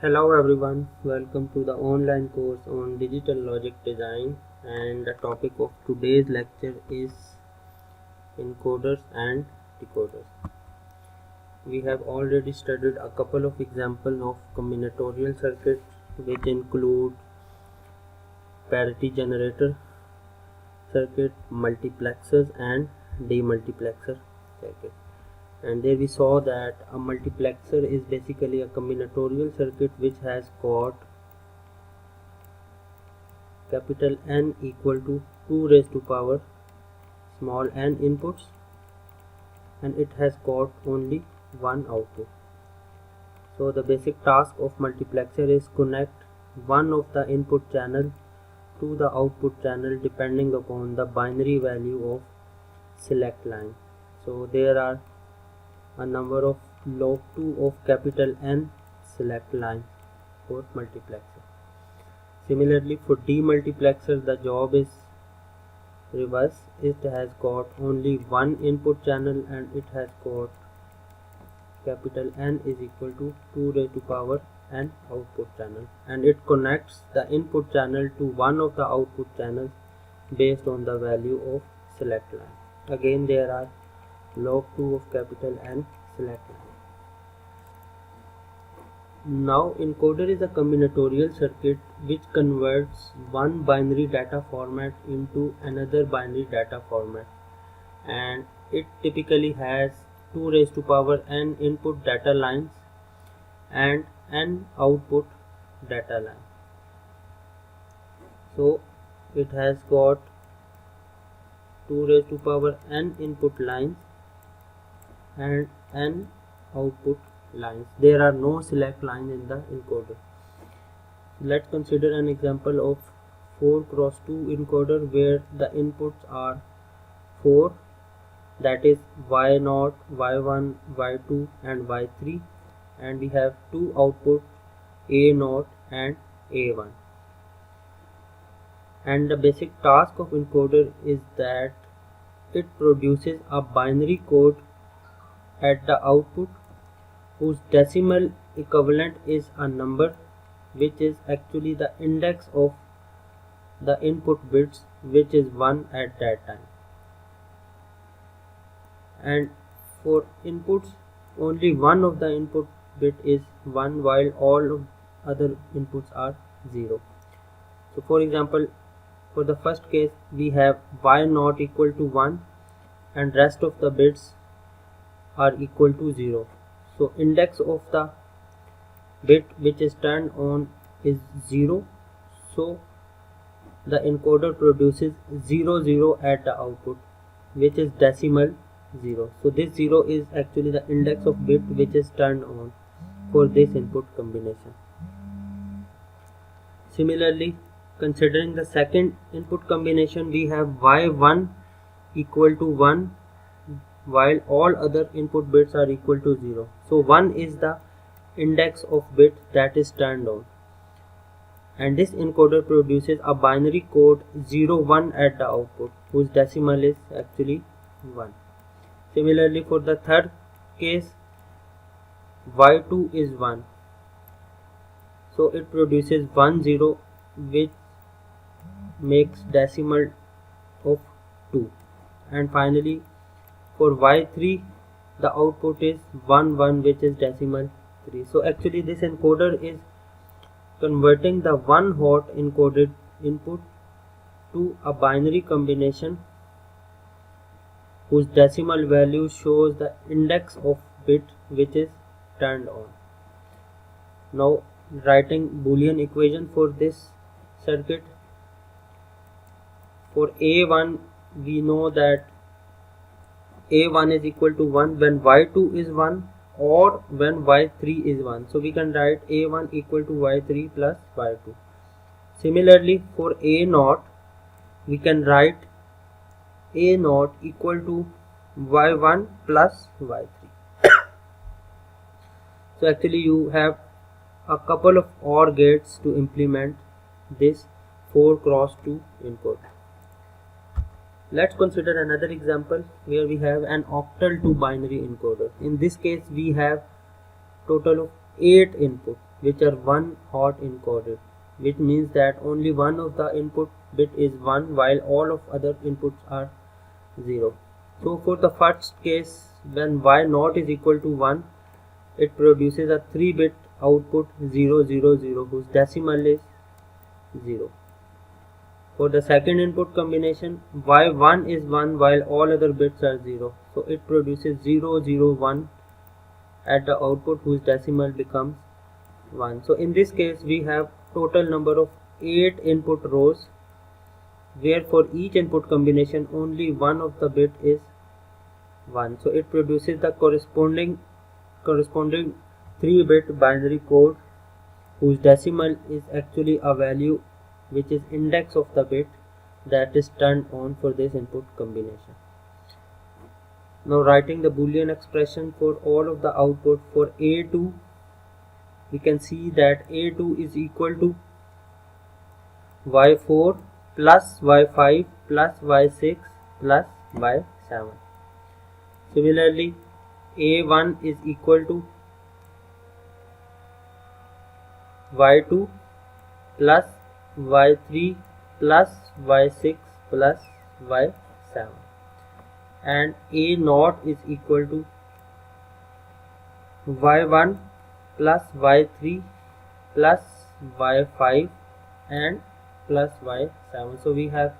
Hello everyone, welcome to the online course on digital logic design, and the topic of today's lecture is encoders and decoders. We have already studied a couple of examples of combinatorial circuits which include parity generator circuit, multiplexers and demultiplexer circuit. And there we saw that a multiplexer is basically a combinatorial circuit which has got capital N equal to 2 raised to power small n inputs, and it has got only one output. So the basic task of multiplexer is connect one of the input channel to the output channel depending upon the binary value of select line. So there are a number of log 2 of capital N select lines for multiplexer. Similarly, for demultiplexer the job is reverse. It has got only one input channel and it has got capital N is equal to 2 raised to power n output channel, and it connects the input channel to one of the output channels based on the value of select line. Again there are log 2 of capital N select line. Now encoder is a combinatorial circuit which converts one binary data format into another binary data format, and it typically has 2 raised to power n input data lines and n output data line. So it has got 2 raised to power n input lines and n output lines. There are no select lines in the encoder. Let's consider an example of 4x2 encoder where the inputs are 4, that is y0, y1, y2 and y3, and we have two outputs a0 and a1. And the basic task of encoder is that it produces a binary code at the output whose decimal equivalent is a number which is actually the index of the input bits, which is 1 at that time. And for inputs only one of the input bit is 1 while all other inputs are 0. So for example, for the first case we have y not equal to 1 and rest of the bits are equal to 0. So index of the bit which is turned on is 0, so the encoder produces 0 0 at the output, which is decimal 0. So this 0 is actually the index of bit which is turned on for this input combination. Similarly, considering the second input combination, we have y1 equal to 1 while all other input bits are equal to 0. So 1 is the index of bit that is turned on, and this encoder produces a binary code 0 1 at the output whose decimal is actually 1. Similarly, for the third case, y2 is 1, so it produces 1 0 which makes decimal of 2. And finally, for y3 the output is 1 1 which is decimal 3. So actually this encoder is converting the one hot encoded input to a binary combination whose decimal value shows the index of bit which is turned on. Now writing Boolean equation for this circuit. For a1 we know that a1 is equal to 1 when y2 is 1 or when y3 is 1. So we can write a1 equal to y3 plus y2. Similarly, for a0 we can write a0 equal to y1 plus y3. So actually you have a couple of OR gates to implement this 4x2 encoder. Let's consider another example where we have an octal to binary encoder. In this case we have total of 8 input. which are 1 hot encoded, which means that only one of the input bit is 1 while all of other inputs are 0. So for the first case, when y naught is equal to 1, it produces a 3-bit output 0 0 0 whose decimal is 0. For the second input combination, y1 is 1 while all other bits are 0. So it produces 0 0 1 at the output whose decimal becomes 1. So in this case we have total number of 8 input rows, where for each input combination only one of the bit is 1. So it produces the corresponding 3-bit binary code whose decimal is actually a value which is index of the bit that is turned on for this input combination. Now writing the Boolean expression for all of the output for A2, we can see that A2 is equal to y4 plus y5 plus y6 plus y7. Similarly, A1 is equal to y2 plus y3 plus y6 plus y7, and A naught is equal to y1 plus y3 plus y5 and plus y7. So we have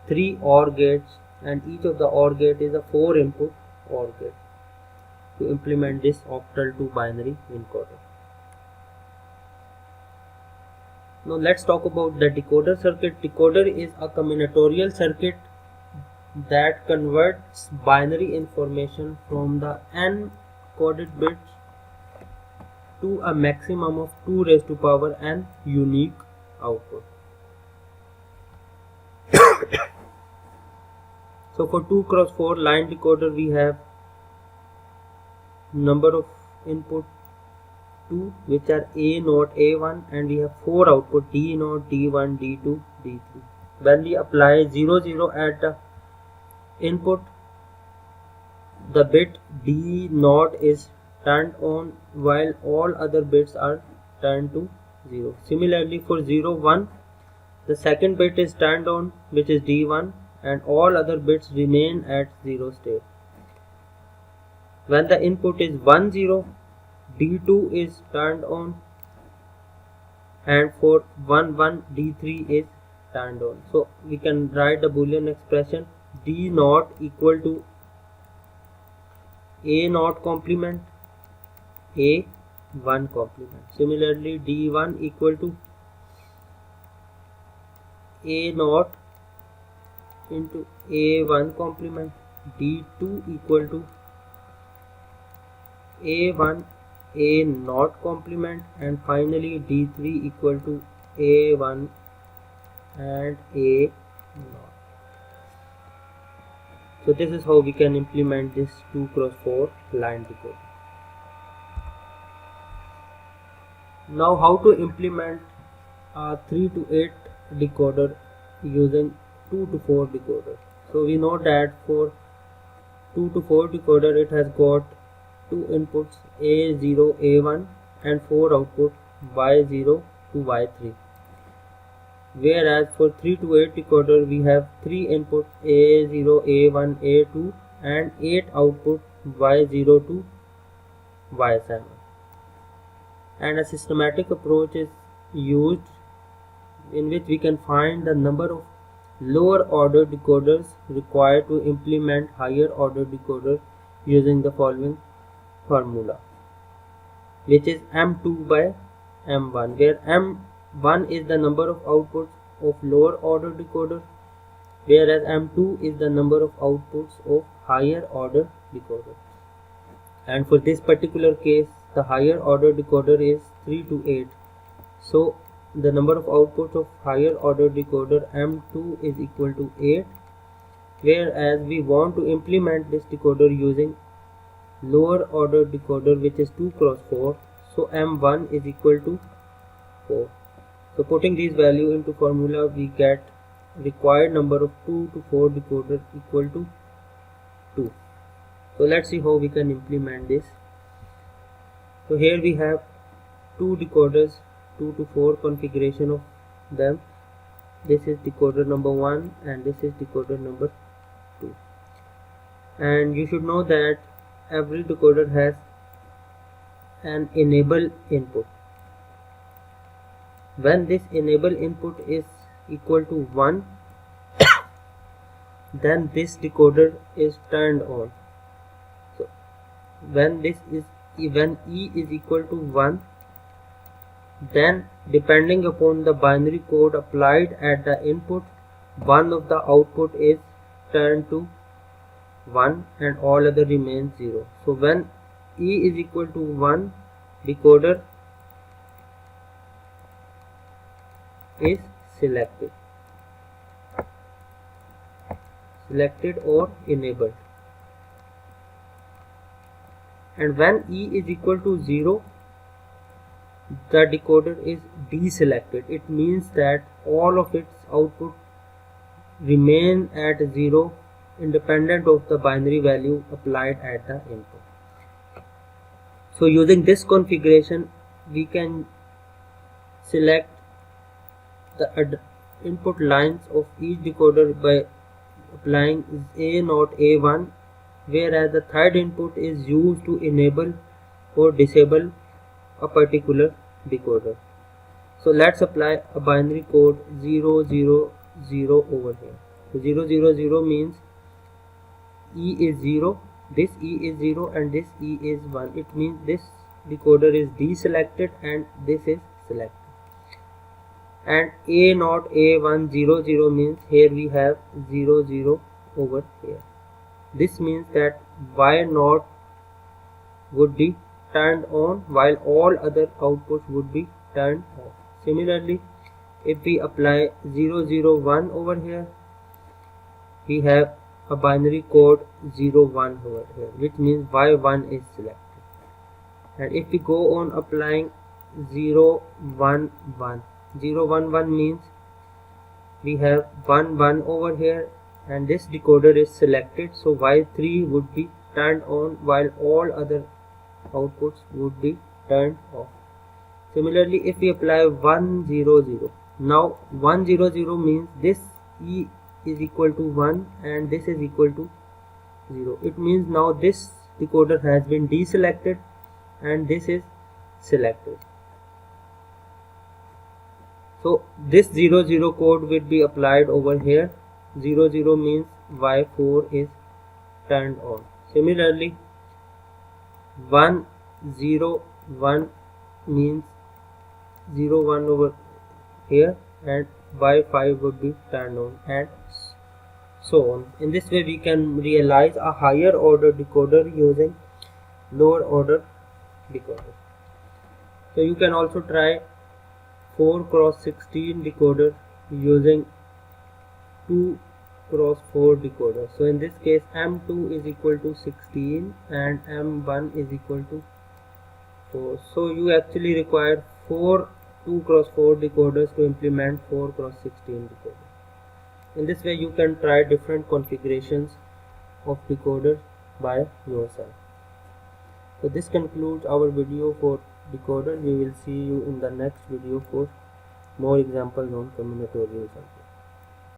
3 OR gates, and each of the OR gate is a 4 input OR gate to implement this octal to binary encoder. Now let's talk about the decoder circuit. Decoder is a combinatorial circuit that converts binary information from the n coded bits to a maximum of 2 raised to power n unique output. So for 2x4 line decoder we have number of input 2 which are A naught A1, and we have 4 output D naught D1 D2 D3. When we apply 0 0 at the input, the bit D naught is turned on while all other bits are turned to 0. Similarly for 0 1, the second bit is turned on, which is D1, and all other bits remain at 0 state. When the input is 1 0, D2 is turned on, and for 1 1 D3 is turned on. So we can write the Boolean expression D naught equal to A naught complement A1 complement. Similarly D1 equal to A naught into A1 complement, D2 equal to A1 A naught complement, and finally D3 equal to A1 and A naught. So this is how we can implement this 2x4 line decoder. Now how to implement a 3 to 8 decoder using 2 to 4 decoder. So we know that for 2 to 4 decoder it has got 2 inputs A0 A1 and 4 output Y0 to Y3, whereas for 3 to 8 decoder we have 3 inputs A0 A1 A2 and 8 output Y0 to Y7, and a systematic approach is used in which we can find the number of lower order decoders required to implement higher order decoder using the following formula, which is M2 by M1, where M1 is the number of outputs of lower order decoder, whereas M2 is the number of outputs of higher order decoder. And for this particular case, the higher order decoder is 3 to 8. So the number of outputs of higher order decoder M2 is equal to 8, whereas we want to implement this decoder using lower order decoder, which is 2x4, so M1 is equal to 4. So putting these values into formula, we get required number of 2 to 4 decoder equal to 2. So let's see how we can implement this. So here we have two decoders, 2 to 4 configuration of them. This is decoder number 1 and this is decoder number 2. And you should know that every decoder has an enable input. When this enable input is equal to 1, then this decoder is turned on. So when E is equal to 1, then depending upon the binary code applied at the input, one of the output is turned to 1 and all other remains 0. So when E is equal to 1, decoder is selected or enabled, and when E is equal to 0, the decoder is deselected. It means that all of its output remain at 0 independent of the binary value applied at the input. So using this configuration, we can select the input lines of each decoder by applying A0 A1, whereas the third input is used to enable or disable a particular decoder. So let's apply a binary code 000 over here. So 000 means E is 0, this E is 0 and this E is 1. It means this decoder is deselected and this is selected. And A0 A1 00 means here we have 00 over here. This means that Y0 would be turned on while all other outputs would be turned off. Similarly, if we apply 001 over here, we have a binary code 01 over here, which means Y1 is selected. And if we go on applying 011 means we have 11 over here and this decoder is selected, so Y3 would be turned on while all other outputs would be turned off. Similarly, if we apply 100, now 100 means this E is equal to 1 and this is equal to 0. It means now this decoder has been deselected and this is selected. So this 00 code will be applied over here. 00 means Y4 is turned on. Similarly, 101 means 01 over here and Y5 would be turned on, and so on. In this way we can realize a higher order decoder using lower order decoder. So you can also try 4x16 decoder using 2x4 decoder. So in this case M2 is equal to 16 and M1 is equal to 4. So you actually require 4 2x4 decoders to implement 4x16 decoder. In this way you can try different configurations of decoders by yourself. So this concludes our video for decoder. We will see you in the next video for more examples on combinatorial circuits.